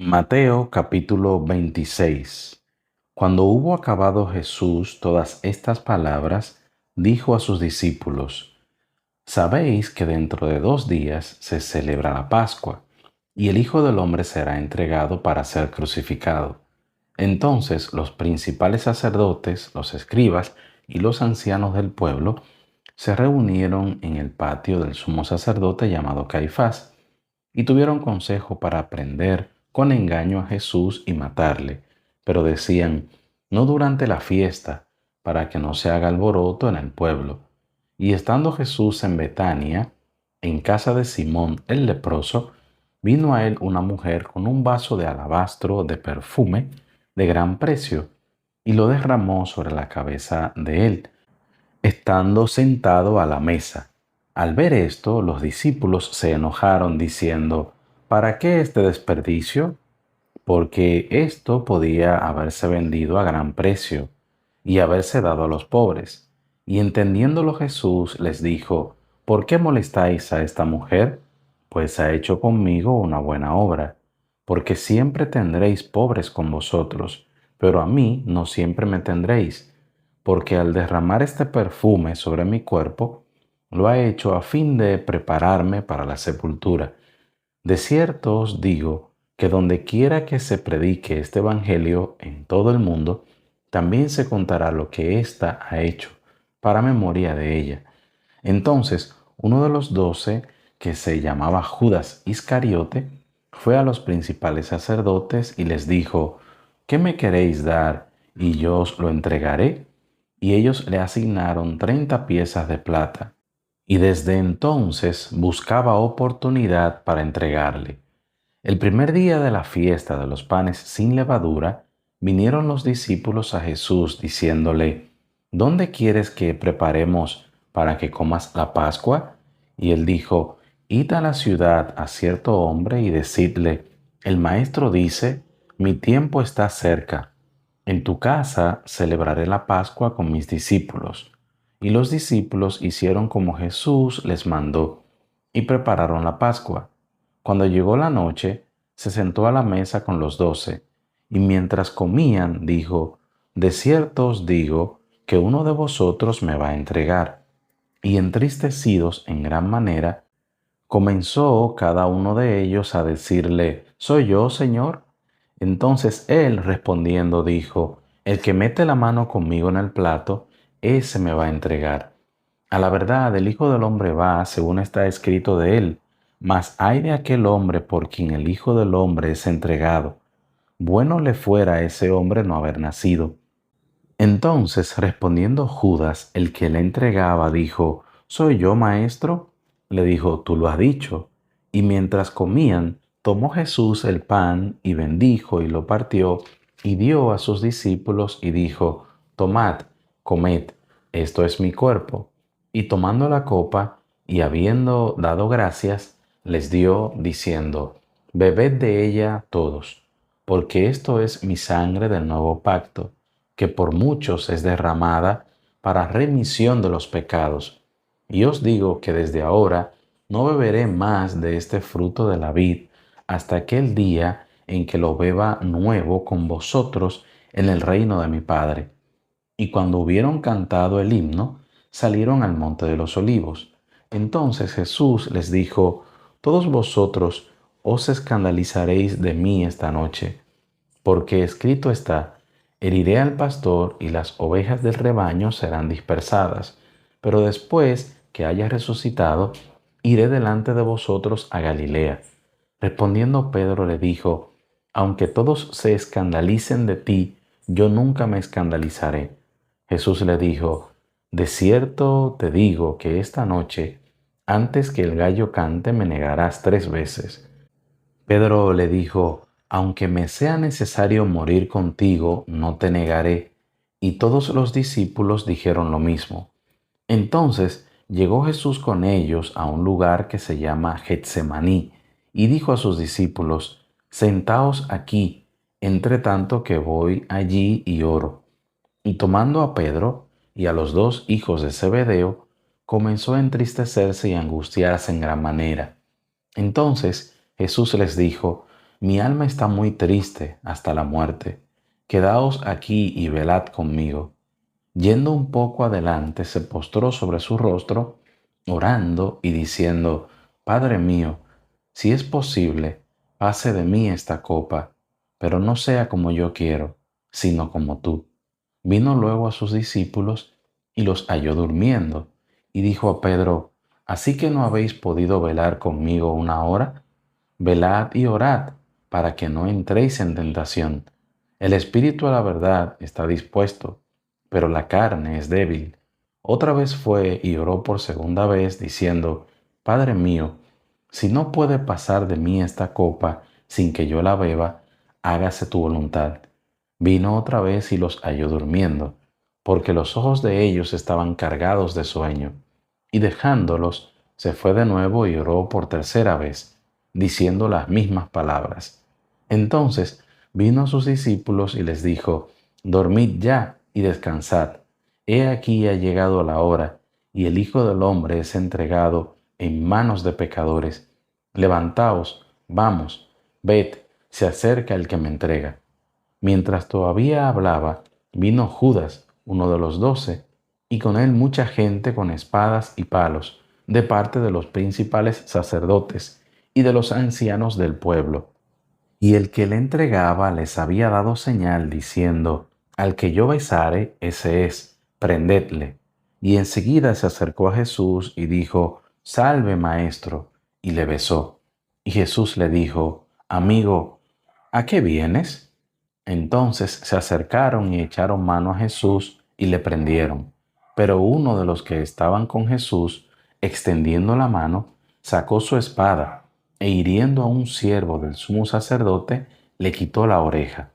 Mateo capítulo 26. Cuando hubo acabado Jesús todas estas palabras, dijo a sus discípulos: Sabéis que dentro de 2 días se celebra la Pascua, y el Hijo del Hombre será entregado para ser crucificado. Entonces los principales sacerdotes, los escribas y los ancianos del pueblo se reunieron en el patio del sumo sacerdote llamado Caifás, y tuvieron consejo para prender con engaño a Jesús y matarle. Pero decían: no durante la fiesta, para que no se haga alboroto en el pueblo. Y estando Jesús en Betania, en casa de Simón el leproso, vino a él una mujer con un vaso de alabastro de perfume de gran precio, y lo derramó sobre la cabeza de él, estando sentado a la mesa. Al ver esto, los discípulos se enojaron diciendo: ¿para qué este desperdicio? Porque esto podía haberse vendido a gran precio y haberse dado a los pobres. Y entendiéndolo Jesús les dijo: ¿por qué molestáis a esta mujer? Pues ha hecho conmigo una buena obra. Porque siempre tendréis pobres con vosotros, pero a mí no siempre me tendréis, porque al derramar este perfume sobre mi cuerpo, lo ha hecho a fin de prepararme para la sepultura. De cierto os digo que donde quiera que se predique este evangelio en todo el mundo, también se contará lo que ésta ha hecho, para memoria de ella. Entonces, uno de los 12, que se llamaba Judas Iscariote, fue a los principales sacerdotes y les dijo: ¿qué me queréis dar y yo os lo entregaré? Y ellos le asignaron 30 piezas de plata. Y desde entonces buscaba oportunidad para entregarle. El primer día de la fiesta de los panes sin levadura, vinieron los discípulos a Jesús diciéndole: ¿dónde quieres que preparemos para que comas la Pascua? Y él dijo: id a la ciudad a cierto hombre y decidle: el maestro dice, mi tiempo está cerca. En tu casa celebraré la Pascua con mis discípulos. Y los discípulos hicieron como Jesús les mandó y prepararon la Pascua. Cuando llegó la noche, se sentó a la mesa con los 12, y mientras comían dijo: de cierto os digo que uno de vosotros me va a entregar. Y entristecidos en gran manera, comenzó cada uno de ellos a decirle: ¿soy yo, Señor? Entonces él respondiendo dijo: el que mete la mano conmigo en el plato, ese me va a entregar. A la verdad, el Hijo del Hombre va según está escrito de él, mas ay de aquel hombre por quien el Hijo del Hombre es entregado. Bueno le fuera a ese hombre no haber nacido. Entonces, respondiendo Judas, el que le entregaba, dijo: ¿soy yo, maestro? Le dijo: tú lo has dicho. Y mientras comían, tomó Jesús el pan y bendijo y lo partió y dio a sus discípulos y dijo: tomad, comed, esto es mi cuerpo. Y tomando la copa y habiendo dado gracias, les dio, diciendo: bebed de ella todos, porque esto es mi sangre del nuevo pacto, que por muchos es derramada para remisión de los pecados. Y os digo que desde ahora no beberé más de este fruto de la vid hasta aquel día en que lo beba nuevo con vosotros en el reino de mi Padre. Y cuando hubieron cantado el himno, salieron al monte de los olivos. Entonces Jesús les dijo: todos vosotros os escandalizaréis de mí esta noche, porque escrito está: heriré al pastor y las ovejas del rebaño serán dispersadas. Pero después que haya resucitado, iré delante de vosotros a Galilea. Respondiendo Pedro le dijo: aunque todos se escandalicen de ti, yo nunca me escandalizaré. Jesús le dijo: de cierto te digo que esta noche, antes que el gallo cante, me negarás 3 veces. Pedro le dijo: aunque me sea necesario morir contigo, no te negaré. Y todos los discípulos dijeron lo mismo. Entonces llegó Jesús con ellos a un lugar que se llama Getsemaní, y dijo a sus discípulos: sentaos aquí, entre tanto que voy allí y oro. Y tomando a Pedro y a los 2 hijos de Zebedeo, comenzó a entristecerse y angustiarse en gran manera. Entonces Jesús les dijo: mi alma está muy triste hasta la muerte. Quedaos aquí y velad conmigo. Yendo un poco adelante, se postró sobre su rostro, orando y diciendo, Padre mío, si es posible, pase de mí esta copa, pero no sea como yo quiero, sino como tú. Vino luego a sus discípulos y los halló durmiendo, y dijo a Pedro, ¿así que no habéis podido velar conmigo una hora? Velad y orad, para que no entréis en tentación. El espíritu a la verdad está dispuesto, pero la carne es débil. Otra vez fue y oró por segunda vez, diciendo, Padre mío, si no puede pasar de mí esta copa sin que yo la beba, hágase tu voluntad. Vino otra vez y los halló durmiendo, porque los ojos de ellos estaban cargados de sueño. Y dejándolos, se fue de nuevo y oró por tercera vez, diciendo las mismas palabras. Entonces vino a sus discípulos y les dijo, Dormid ya y descansad. He aquí ha llegado la hora, y el Hijo del Hombre es entregado en manos de pecadores. Levantaos, vamos, ved, se acerca el que me entrega. Mientras todavía hablaba, vino Judas, uno de los 12, y con él mucha gente con espadas y palos, de parte de los principales sacerdotes y de los ancianos del pueblo. Y el que le entregaba les había dado señal diciendo, Al que yo besare, ese es, prendedle. Y enseguida se acercó a Jesús y dijo, Salve, maestro, y le besó. Y Jesús le dijo, Amigo, ¿a qué vienes? Entonces se acercaron y echaron mano a Jesús y le prendieron. Pero uno de los que estaban con Jesús, extendiendo la mano, sacó su espada e hiriendo a un siervo del sumo sacerdote, le quitó la oreja.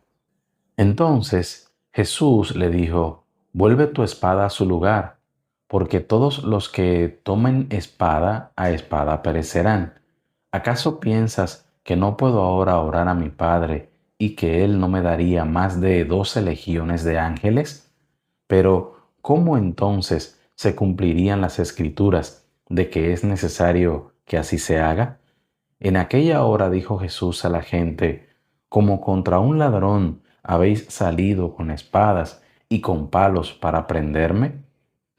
Entonces Jesús le dijo, Vuelve tu espada a su lugar, porque todos los que tomen espada a espada perecerán. ¿Acaso piensas que no puedo ahora orar a mi Padre y que Él no me daría más de 12 legiones de ángeles? Pero, ¿cómo entonces se cumplirían las escrituras de que es necesario que así se haga? En aquella hora dijo Jesús a la gente, como contra un ladrón habéis salido con espadas y con palos para prenderme.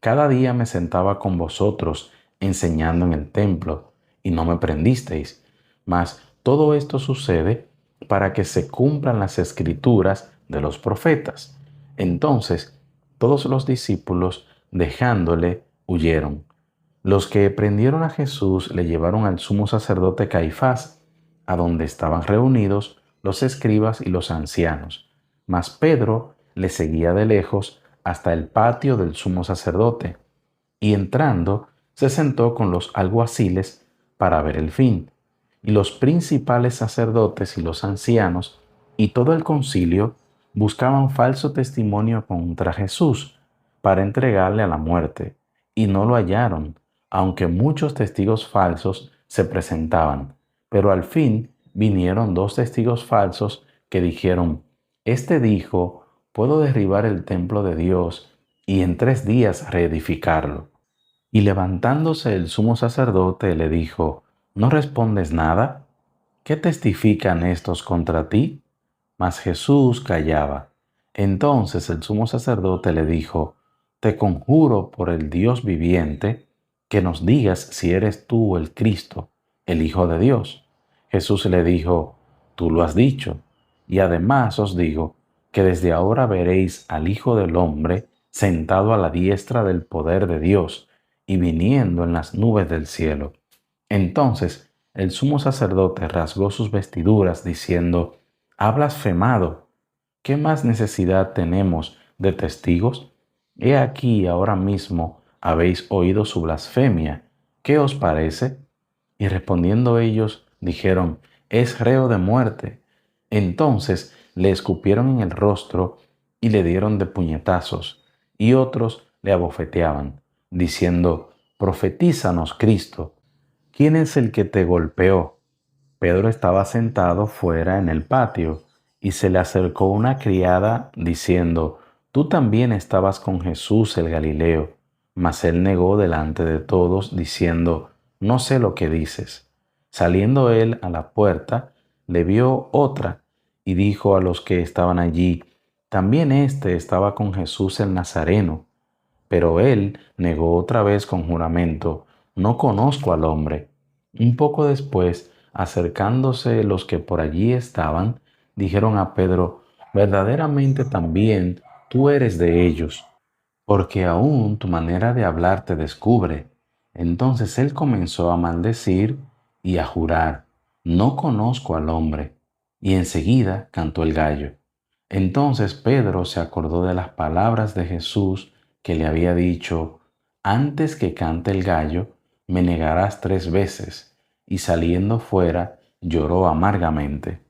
Cada día me sentaba con vosotros enseñando en el templo y no me prendisteis. Mas todo esto sucede para que se cumplan las escrituras de los profetas. Entonces todos los discípulos, dejándole, huyeron. Los que prendieron a Jesús le llevaron al sumo sacerdote Caifás, a donde estaban reunidos los escribas y los ancianos. Mas Pedro le seguía de lejos hasta el patio del sumo sacerdote, y entrando se sentó con los alguaciles para ver el fin. Y los principales sacerdotes y los ancianos y todo el concilio buscaban falso testimonio contra Jesús para entregarle a la muerte, y no lo hallaron, aunque muchos testigos falsos se presentaban. Pero al fin vinieron 2 testigos falsos que dijeron, Este dijo, puedo derribar el templo de Dios y en 3 días reedificarlo. Y levantándose el sumo sacerdote le dijo, ¿no respondes nada? ¿Qué testifican estos contra ti? Mas Jesús callaba. Entonces el sumo sacerdote le dijo, Te conjuro por el Dios viviente, que nos digas si eres tú el Cristo, el Hijo de Dios. Jesús le dijo, Tú lo has dicho, y además os digo que desde ahora veréis al Hijo del Hombre sentado a la diestra del poder de Dios y viniendo en las nubes del cielo. Entonces el sumo sacerdote rasgó sus vestiduras, diciendo, Ha blasfemado. ¿Qué más necesidad tenemos de testigos? He aquí ahora mismo habéis oído su blasfemia. ¿Qué os parece? Y respondiendo ellos, dijeron, Es reo de muerte. Entonces le escupieron en el rostro y le dieron de puñetazos, y otros le abofeteaban, diciendo, Profetízanos, Cristo. ¿Quién es el que te golpeó? Pedro estaba sentado fuera en el patio, y se le acercó una criada diciendo, Tú también estabas con Jesús el Galileo. Mas él negó delante de todos, diciendo, No sé lo que dices. Saliendo él a la puerta, le vio otra y dijo a los que estaban allí, también éste estaba con Jesús el Nazareno. Pero él negó otra vez con juramento, no conozco al hombre. Un poco después, acercándose los que por allí estaban, dijeron a Pedro, verdaderamente también tú eres de ellos, porque aún tu manera de hablar te descubre. Entonces él comenzó a maldecir y a jurar, no conozco al hombre. Y enseguida cantó el gallo. Entonces Pedro se acordó de las palabras de Jesús que le había dicho, antes que cante el gallo, me negarás 3 veces. Y saliendo fuera, lloró amargamente.